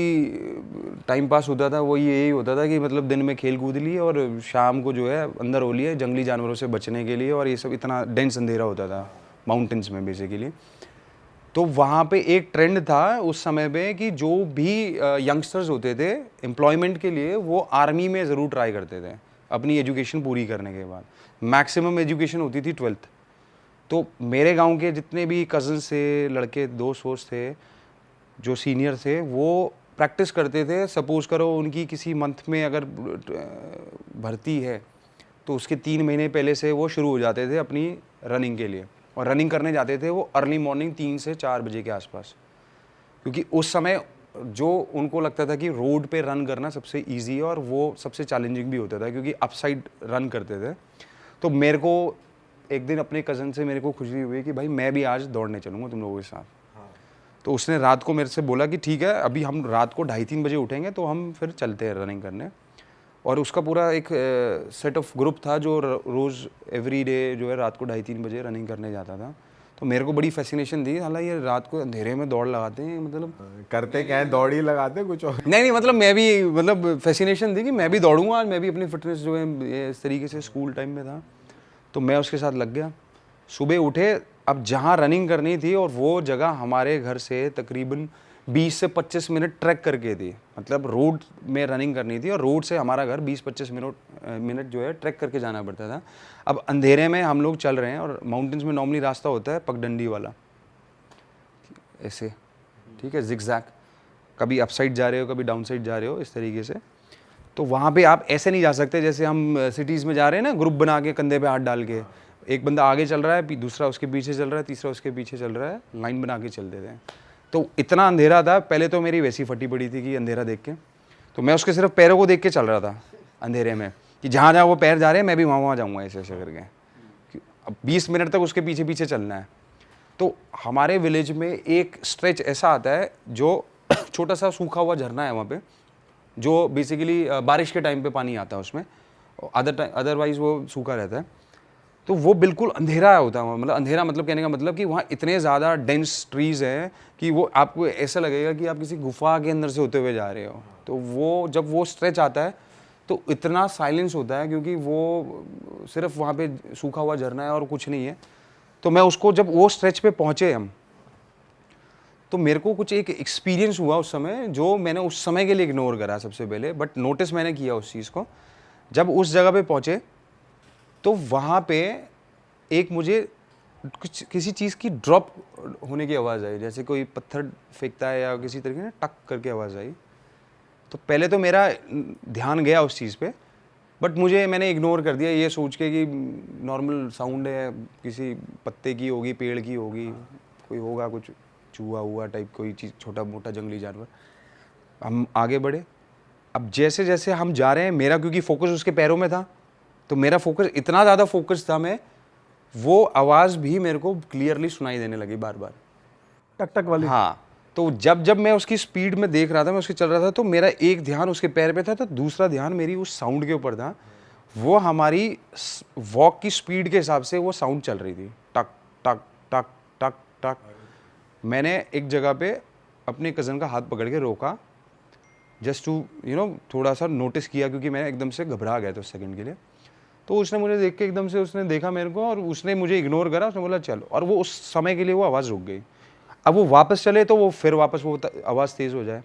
टाइम पास होता था वो यही होता था कि मतलब दिन में खेल कूद लिए और शाम को जो है अंदर हो लिए जंगली जानवरों से बचने के लिए। और ये सब इतना डेंस अंधेरा होता था माउंटेन्स में बेसिकली। तो वहाँ पे एक ट्रेंड था उस समय पे कि जो भी यंगस्टर्स होते थे एम्प्लॉयमेंट के लिए वो आर्मी में ज़रूर ट्राई करते थे अपनी एजुकेशन पूरी करने के बाद। मैक्सिमम एजुकेशन होती थी 12th। तो मेरे गांव के जितने भी कज़न्स थे, लड़के दोस्त वोस्त थे जो सीनियर थे, वो प्रैक्टिस करते थे। सपोज करो उनकी किसी मंथ में अगर भर्ती है तो उसके 3 महीने पहले से वो शुरू हो जाते थे अपनी रनिंग के लिए। और रनिंग करने जाते थे वो अर्ली मॉर्निंग 3 से 4 बजे के आसपास, क्योंकि उस समय जो उनको लगता था कि रोड पे रन करना सबसे इजी है और वो सबसे चैलेंजिंग भी होता था, क्योंकि अपसाइड रन करते थे। तो मेरे को एक दिन अपने कज़न से मेरे को खुशी हुई कि भाई मैं भी आज दौड़ने चलूँगा तुम लोगों के साथ। तो उसने रात को मेरे से बोला कि ठीक है, अभी हम रात को 2:30-3 बजे उठेंगे तो हम फिर चलते हैं रनिंग करने। और उसका पूरा एक सेट ऑफ ग्रुप था जो रोज़ एवरी डे जो है रात को 2:30-3 बजे रनिंग करने जाता था। तो मेरे को बड़ी फैसिनेशन थी, हालांकि ये रात को अंधेरे में दौड़ लगाते हैं, मतलब करते क्या है, दौड़ ही लगाते कुछ और। नहीं मतलब मैं भी मतलब फैसिनेशन थी कि मैं भी दौड़ूंगा, मैं भी अपनी फिटनेस जो है ये इस तरीके से स्कूल टाइम में था, तो मैं उसके साथ लग गया। सुबह उठे, अब जहाँ रनिंग करनी थी और वो जगह हमारे घर से तकरीबन 20 से 25 मिनट ट्रैक करके थी, मतलब रोड में रनिंग करनी थी और रोड से हमारा घर 20-25 मिनट जो है ट्रैक करके जाना पड़ता था। अब अंधेरे में हम लोग चल रहे हैं और माउंटेन्स में नॉर्मली रास्ता होता है पगडंडी वाला, ऐसे, ठीक है, जिगजैग, कभी अप साइड जा रहे हो कभी डाउन साइड जा रहे हो, इस तरीके से। तो वहाँ पे आप ऐसे नहीं जा सकते जैसे हम सिटीज़ में जा रहे हैं ना, ग्रुप बना के कंधे पे हाथ डाल के, एक बंदा आगे चल रहा है, दूसरा उसके पीछे चल रहा है, तीसरा उसके पीछे चल रहा है, लाइन बना के चलते थे। तो इतना अंधेरा था, पहले तो मेरी वैसी फटी पड़ी थी कि अंधेरा देख के, तो मैं उसके सिर्फ पैरों को देख के चल रहा था अंधेरे में, कि जहाँ जहाँ वो पैर जा रहे हैं मैं भी वहाँ जाऊँगा, ऐसे ऐसे करके। अब 20 मिनट तक उसके पीछे पीछे चलना है। तो हमारे विलेज में एक स्ट्रेच ऐसा आता है जो छोटा सा सूखा हुआ झरना है वहाँ पे, जो बेसिकली बारिश के टाइम पे पानी आता है उसमें, अदरवाइज वो सूखा रहता है। तो वो बिल्कुल अंधेरा होता है, मतलब अंधेरा मतलब कहने का मतलब कि वहाँ इतने ज़्यादा डेंस ट्रीज़ हैं कि वो आपको ऐसा लगेगा कि आप किसी गुफा के अंदर से होते हुए जा रहे हो। तो वो जब वो स्ट्रेच आता है तो इतना साइलेंस होता है, क्योंकि वो सिर्फ वहाँ पे सूखा हुआ झरना है और कुछ नहीं है। तो मैं उसको जब वो स्ट्रेच पे पहुँचे हम, तो मेरे को कुछ एक एक्सपीरियंस हुआ उस समय जो मैंने उस समय के लिए इग्नोर करा सबसे पहले, बट नोटिस मैंने किया उस चीज़ को। जब उस जगह पे पहुँचे तो वहाँ पे एक मुझे कुछ किसी चीज़ की ड्रॉप होने की आवाज़ आई, जैसे कोई पत्थर फेंकता है या किसी तरीके से टक करके आवाज़ आई। तो पहले तो मेरा ध्यान गया उस चीज़ पे, बट मैंने इग्नोर कर दिया ये सोच के कि नॉर्मल साउंड है, किसी पत्ते की होगी, पेड़ की होगी, कोई होगा कुछ चूहा हुआ टाइप कोई चीज़, छोटा मोटा जंगली जानवर। हम आगे बढ़े। अब जैसे जैसे हम जा रहे हैं, मेरा क्योंकि फोकस उसके पैरों में था, तो मेरा फोकस इतना ज़्यादा फोकस था, मैं वो आवाज़ भी मेरे को क्लियरली सुनाई देने लगी बार बार, टक टक वाली। हाँ। तो जब जब मैं उसकी स्पीड में देख रहा था, मैं उसके चल रहा था, तो मेरा एक ध्यान उसके पैर पे था, तो दूसरा ध्यान मेरी उस साउंड के ऊपर था। वो हमारी वॉक की स्पीड के हिसाब से वो साउंड चल रही थी, टक टक टक टक टक। मैंने एक जगह पे अपने कज़न का हाथ पकड़ के रोका, जस्ट टू थोड़ा सा नोटिस किया, क्योंकि मैं एकदम से घबरा गया था उस सेकंड के लिए। तो उसने मुझे देख के एकदम से उसने देखा मेरे को और उसने मुझे इग्नोर करा, उसने बोला चल, और वो उस समय के लिए वो आवाज़ रुक गई। अब वो वापस चले तो वो फिर वापस वो आवाज़ तेज़ हो जाए।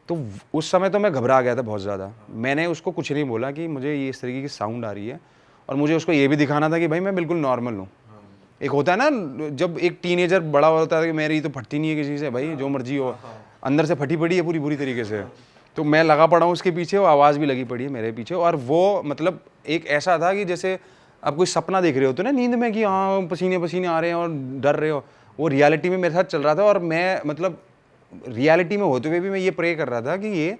तो उस समय तो मैं घबरा गया था बहुत ज़्यादा। मैंने उसको कुछ नहीं बोला कि मुझे ये इस तरीके की साउंड आ रही है, और मुझे उसको ये भी दिखाना था कि भाई मैं बिल्कुल नॉर्मल हूँ। एक होता है ना जब एक टीनेजर बड़ा होता है कि मेरी तो फटती नहीं है किसी से, भाई जो मर्जी हो, अंदर से फटी पड़ी है पूरी बुरी तरीके से। तो मैं लगा पड़ा हूँ उसके पीछे, वो आवाज़ भी लगी पड़ी है मेरे पीछे। और वो मतलब एक ऐसा था कि जैसे आप कोई सपना देख रहे होते ना नींद में कि हाँ पसीने पसीने आ रहे हैं और डर रहे हो, वो रियलिटी में मेरे साथ चल रहा था। और मैं मतलब रियलिटी में होते हुए भी मैं ये प्रे कर रहा था कि ये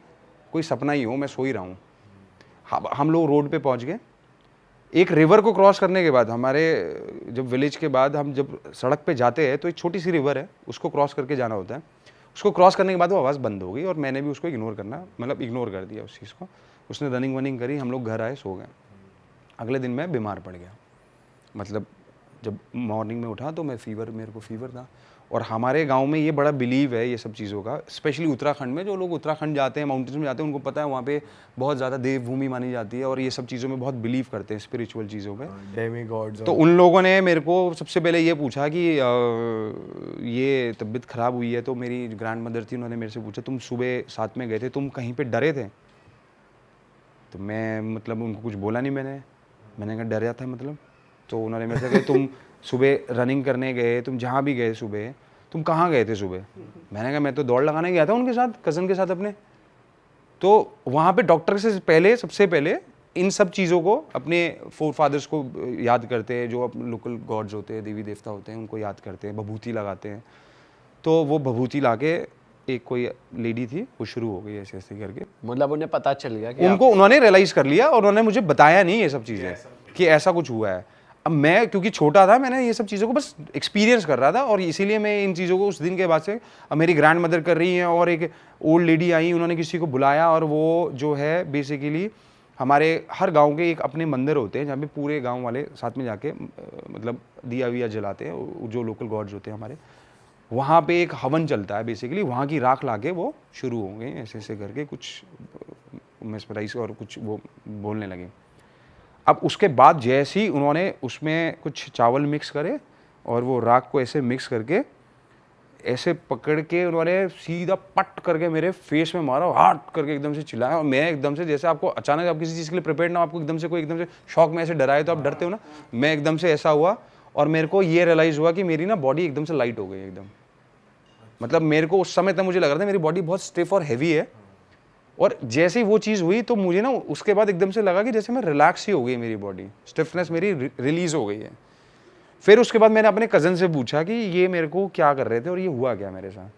कोई सपना ही हो, मैं सो ही रहा हूँ। हम लोग रोड पे पहुँच गए। एक रिवर को क्रॉस करने के बाद, हमारे जब विलेज के बाद हम जब सड़क पे जाते हैं तो एक छोटी सी रिवर है, उसको क्रॉस करके जाना होता है। उसको क्रॉस करने के बाद वो आवाज़ बंद हो गई और मैंने भी उसको इग्नोर कर दिया उस चीज़ को। उसने रनिंग वनिंग करी, हम लोग घर आए, सो गए। अगले दिन मैं बीमार पड़ गया, मतलब जब मॉर्निंग में उठा तो मेरे को फीवर था। और हमारे गांव में ये बड़ा बिलीव है ये सब चीज़ों का, स्पेशली उत्तराखंड में। जो लोग उत्तराखंड जाते हैं, माउंटेन्स में जाते हैं, उनको पता है वहाँ पे बहुत ज़्यादा देवभूमि मानी जाती है और ये सब चीज़ों में बहुत बिलीव करते हैं, स्पिरिचुअल चीज़ों में, डेमी गॉड्स। तो उन लोगों ने मेरे को सबसे पहले ये पूछा कि ये तबीयत ख़राब हुई है। तो मेरी ग्रैंड मदर थी, उन्होंने मेरे से पूछा तुम सुबह साथ में गए थे, तुम कहीं पर डरे थे? तो मैं मतलब उनको कुछ बोला नहीं, मैंने कहा डरा था मतलब। तो उन्होंने मेरे से कहा तुम सुबह रनिंग करने गए, तुम जहाँ भी गए सुबह, तुम कहाँ गए थे सुबह? मैंने कहा मैं तो दौड़ लगाने गया था उनके साथ, कज़न के साथ अपने। तो वहाँ पे डॉक्टर से पहले सबसे पहले इन सब चीज़ों को अपने फोर फादर्स को याद करते हैं, जो अपने लोकल गॉड्स होते हैं, देवी देवता होते हैं, उनको याद करते हैं, भभूति लगाते हैं। तो वो भभूति लाके एक कोई लेडी थी, वो शुरू हो गई ऐसे ऐसे करके। मतलब उन्हें पता चल गया कि उनको उन्होंने रियलाइज कर लिया और उन्होंने मुझे बताया नहीं ये सब चीज़ें कि ऐसा कुछ हुआ है। अब मैं क्योंकि छोटा था, मैंने ये सब चीज़ों को बस एक्सपीरियंस कर रहा था और इसीलिए मैं इन चीज़ों को उस दिन के बाद से, अब मेरी ग्रैंड मदर कर रही हैं और एक ओल्ड लेडी आई, उन्होंने किसी को बुलाया और वो जो है बेसिकली हमारे हर गांव के एक अपने मंदिर होते हैं जहाँ पे पूरे गांव वाले साथ में जाके मतलब दिया विया जलाते हैं, जो लोकल गॉड्स होते हैं हमारे, वहाँ पे एक हवन चलता है बेसिकली, वहाँ की राख लाके वो शुरू हो गए ऐसे ऐसे करके कुछ मेस्मराइज और कुछ वो बोलने लगे। अब उसके बाद जैसे ही उन्होंने उसमें कुछ चावल मिक्स करे और वो राख को ऐसे मिक्स करके ऐसे पकड़ के उन्होंने सीधा पट करके मेरे फेस में मारा, हार्ट करके एकदम से चिल्लाया और मैं एकदम से, जैसे आपको अचानक आप किसी चीज़ के लिए प्रिपेयर ना, आपको एकदम से कोई एकदम से शॉक में ऐसे डराए तो आप डरते हो ना, मैं एकदम से ऐसा हुआ और मेरे को ये रियलाइज़ हुआ कि मेरी ना बॉडी एकदम से लाइट हो गई एकदम। मतलब मेरे को उस समय तक मुझे लग रहा था मेरी बॉडी बहुत स्टिफ और हैवी है, और जैसे ही वो चीज़ हुई तो मुझे ना उसके बाद एकदम से लगा कि जैसे मैं रिलैक्स ही हो गई, मेरी बॉडी स्टिफनेस मेरी रिलीज़ हो गई है। फिर उसके बाद मैंने अपने कज़न से पूछा कि ये मेरे को क्या कर रहे थे और ये हुआ क्या मेरे साथ।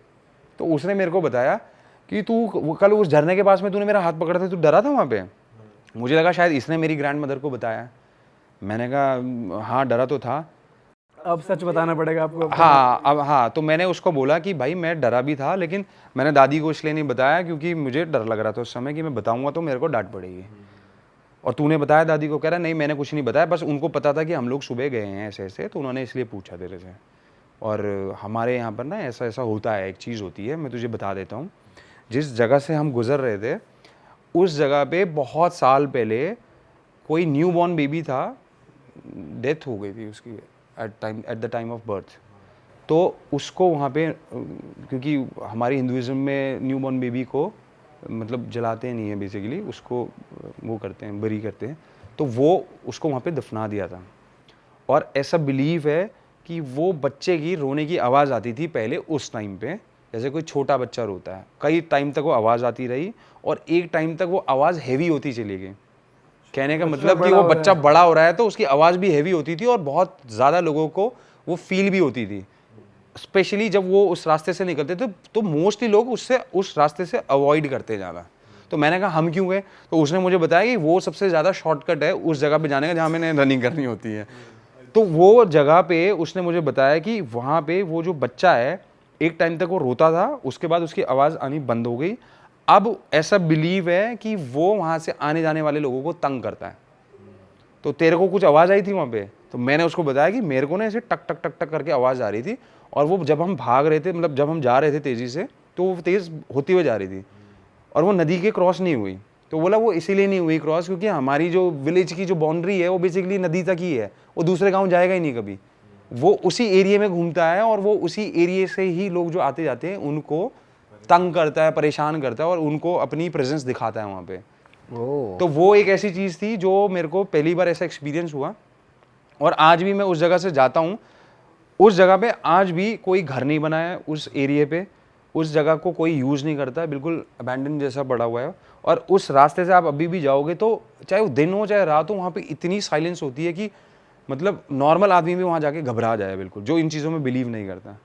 तो उसने मेरे को बताया कि तू कल उस झरने के पास में तूने मेरा हाथ पकड़ा था, तू डरा था वहाँ पे। मुझे लगा शायद इसने मेरी ग्रैंड मदर को बताया। मैंने कहा हाँ डरा तो था। अब सच बताना पड़ेगा आपको। हाँ अब हाँ, तो मैंने उसको बोला कि भाई मैं डरा भी था, लेकिन मैंने दादी को इसलिए नहीं बताया क्योंकि मुझे डर लग रहा था उस समय कि मैं बताऊँगा तो मेरे को डांट पड़ेगी। और तूने बताया दादी को? कह रहा नहीं मैंने कुछ नहीं बताया, बस उनको पता था कि हम लोग सुबह गए हैं ऐसे ऐसे, तो उन्होंने इसलिए पूछा तेरे से। और हमारे यहाँ पर ना ऐसा ऐसा होता है, एक चीज़ होती है, मैं तुझे बता देता हूँ। जिस जगह से हम गुजर रहे थे उस जगह पे बहुत साल पहले कोई न्यू बॉर्न बेबी था, डेथ हो गई थी उसकी at the time of birth. तो उसको वहाँ पे, क्योंकि हमारी हिंदुज़म में न्यू बॉर्न बेबी को मतलब जलाते नहीं है बेसिकली, उसको वो करते हैं, बरी करते हैं, तो वो उसको वहाँ पे दफना दिया था। और ऐसा बिलीव है कि वो बच्चे की रोने की आवाज़ आती थी पहले उस टाइम पे, जैसे कोई छोटा बच्चा रोता है, कई टाइम तक वो आवाज़ आती रही और एक टाइम तक वो आवाज़ हैवी होती चली गई। कहने का मतलब कि वो बच्चा बड़ा हो रहा है तो उसकी आवाज़ भी हैवी होती थी और बहुत ज़्यादा लोगों को वो फील भी होती थी, स्पेशली जब वो उस रास्ते से निकलते थे तो मोस्टली लोग उससे उस रास्ते से अवॉइड करते जाना। तो मैंने कहा हम क्यों गए? तो उसने मुझे बताया कि वो सबसे ज़्यादा शॉर्टकट है उस जगह पे जाने का जहाँ मैंने रनिंग करनी होती है। तो वो जगह पे उसने मुझे बताया कि वहाँ पे वो जो बच्चा है एक टाइम तक वो रोता था, उसके बाद उसकी आवाज़ आनी बंद हो गई। अब ऐसा बिलीव है कि वो वहाँ से आने जाने वाले लोगों को तंग करता है। तो तेरे को कुछ आवाज़ आई थी वहाँ पे? तो मैंने उसको बताया कि मेरे को ना ऐसे टक टक टक टक करके आवाज़ आ रही थी और वो जब हम भाग रहे थे, मतलब जब हम जा रहे थे तेज़ी से, तो वो तेज़ होती हुई जा रही थी और वो नदी के क्रॉस नहीं हुई। तो बोला वो इसीलिए नहीं हुई क्रॉस क्योंकि हमारी जो विलेज की जो बाउंड्री है वो बेसिकली नदी तक ही है, वो दूसरे गांव जाएगा ही नहीं कभी, वो उसी एरिया में घूमता है और वो उसी एरिया से ही लोग जो आते जाते हैं उनको तंग करता है, परेशान करता है और उनको अपनी प्रेजेंस दिखाता है वहाँ पे। तो वो एक ऐसी चीज़ थी जो मेरे को पहली बार ऐसा एक्सपीरियंस हुआ और आज भी मैं उस जगह से जाता हूँ। उस जगह पे आज भी कोई घर नहीं बना है उस एरिया पे, उस जगह को कोई यूज़ नहीं करता है, बिल्कुल अबैंडन जैसा पड़ा हुआ है। और उस रास्ते से आप अभी भी जाओगे तो चाहे वो दिन हो चाहे रात हो, वहाँ पे इतनी साइलेंस होती है कि मतलब नॉर्मल आदमी भी वहाँ जाके घबरा जाए बिल्कुल, जो इन चीज़ों में बिलीव नहीं करता।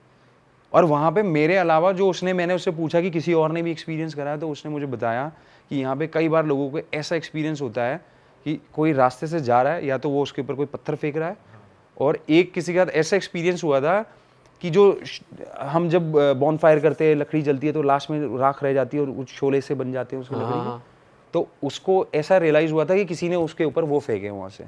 और वहाँ पे मेरे अलावा जो मैंने उससे पूछा कि किसी और ने भी एक्सपीरियंस करा है, तो उसने मुझे बताया कि यहाँ पे कई बार लोगों को ऐसा एक्सपीरियंस होता है कि कोई रास्ते से जा रहा है या तो वो उसके ऊपर कोई पत्थर फेंक रहा है, और एक किसी के साथ ऐसा एक्सपीरियंस हुआ था कि जो हम जब बॉनफायर करते हैं, लकड़ी जलती है तो लास्ट में राख रह जाती है और कुछ शोले से बन जाते हैं उसकी लकड़ी के, तो उसको ऐसा रियलाइज़ हुआ था कि किसी ने उसके ऊपर वो फेंके वहाँ से।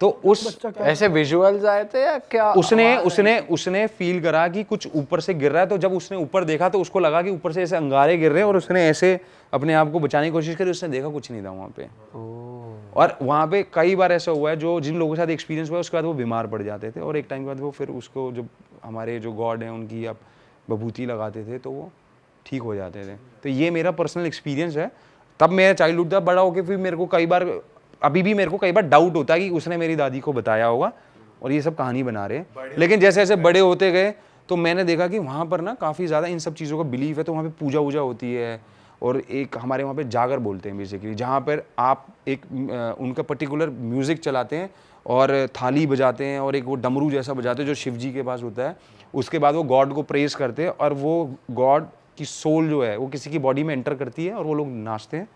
तो उस ऐसे विजुअल्स आए थे या क्या? उसने फील करा कि कुछ ऊपर से गिर रहा है, तो जब उसने ऊपर देखा तो उसको लगा कि ऊपर से ऐसे अंगारे गिर रहे हैं और उसने ऐसे अपने आप को बचाने की कोशिश करी, उसने देखा कुछ नहीं था वहाँ पे। और वहाँ पे कई बार ऐसा हुआ है जो जिन लोगों के साथ एक्सपीरियंस हुआ है उसके बाद वो बीमार पड़ जाते थे और एक टाइम के बाद वो फिर उसको जब हमारे जो गॉड हैं उनकी आप बभूति लगाते थे तो वो ठीक हो जाते थे। तो ये मेरा पर्सनल एक्सपीरियंस है। तब मैं चाइल्डहुड था, बड़ा होकर फिर मेरे को कई बार, अभी भी मेरे को कई बार डाउट होता है कि उसने मेरी दादी को बताया होगा और ये सब कहानी बना रहे हैं। लेकिन जैसे जैसे बड़े होते गए तो मैंने देखा कि वहाँ पर ना काफ़ी ज़्यादा इन सब चीज़ों का बिलीफ है, तो वहाँ पे पूजा वूजा होती है, और एक हमारे वहाँ पे जागर बोलते हैं बेसिकली, जहाँ पर आप एक उनका पर्टिकुलर म्यूज़िक चलाते हैं और थाली बजाते हैं और एक वो डमरू जैसा बजाते हैं जो शिव जी के पास होता है। उसके बाद वो गॉड को प्रेज़ करते हैं और वो गॉड की सोल जो है वो किसी की बॉडी में एंटर करती है और वो लोग नाचते हैं।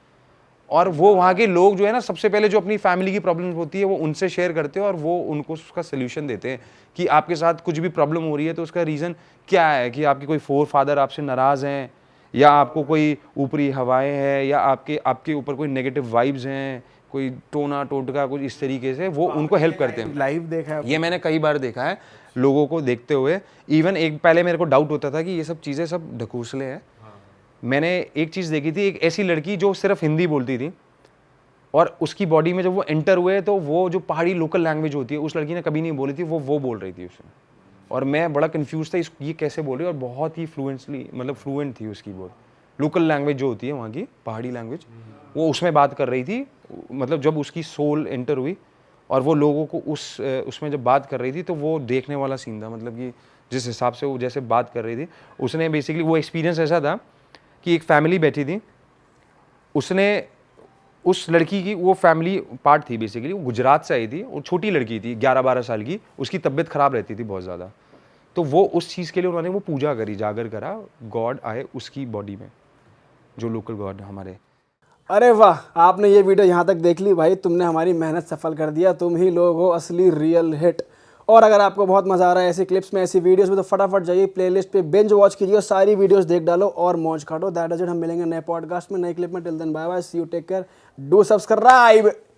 और वो वहाँ के लोग जो है ना, सबसे पहले जो अपनी फैमिली की प्रॉब्लम होती है वो उनसे शेयर करते हैं और वो उनको उसका सोल्यूशन देते हैं कि आपके साथ कुछ भी प्रॉब्लम हो रही है तो उसका रीज़न क्या है, कि आपके कोई फोर फादर आपसे नाराज़ हैं, या आपको कोई ऊपरी हवाएं हैं, या आपके ऊपर कोई नेगेटिव वाइब्स हैं, कोई टोना टोटका कुछ इस तरीके से वो उनको हेल्प करते हैं। लाइव देखा है? ये मैंने कई बार देखा है लोगों को देखते हुए। इवन एक पहले मेरे को डाउट होता था कि ये सब चीज़ें सब ढकोसले हैं। मैंने एक चीज़ देखी थी, एक ऐसी लड़की जो सिर्फ हिंदी बोलती थी और उसकी बॉडी में जब वो एंटर हुए तो वो जो पहाड़ी लोकल लैंग्वेज होती है उस लड़की ने कभी नहीं बोली थी, वो बोल रही थी उसमें। और मैं बड़ा कंफ्यूज था ये कैसे बोल रही है, और बहुत ही फ्लुएंट थी उसकी बोल। लोकल लैंग्वेज जो होती है वहाँ की पहाड़ी लैंग्वेज, वो उसमें बात कर रही थी। मतलब जब उसकी सोल एंटर हुई और वो लोगों को उसमें जब बात कर रही थी तो वो देखने वाला सीन था। मतलब कि जिस हिसाब से वो जैसे बात कर रही थी, उसने बेसिकली वो एक्सपीरियंस ऐसा था कि एक फैमिली बैठी थी, उसने उस लड़की की, वो फैमिली पार्ट थी बेसिकली, वो गुजरात से आई थी और छोटी लड़की थी 11-12 साल की, उसकी तबीयत ख़राब रहती थी बहुत ज़्यादा। तो वो उस चीज़ के लिए उन्होंने वो पूजा करी, जागर करा, गॉड आए उसकी बॉडी में, जो लोकल गॉड हमारे। अरे वाह, आपने ये वीडियो यहाँ तक देख ली भाई, तुमने हमारी मेहनत सफल कर दिया। तुम ही लोग हो असली रियल हिट। और अगर आपको बहुत मज़ा आ रहा है ऐसी क्लिप्स में, ऐसी वीडियोस में, तो फटाफट जाइए प्लेलिस्ट पे बिंज वॉच कीजिए, सारी वीडियोस देख डालो और मौज काटो। That is it. हम मिलेंगे नए पॉडकास्ट में, नए क्लिप में। Till then bye bye, see you, take care, do subscribe.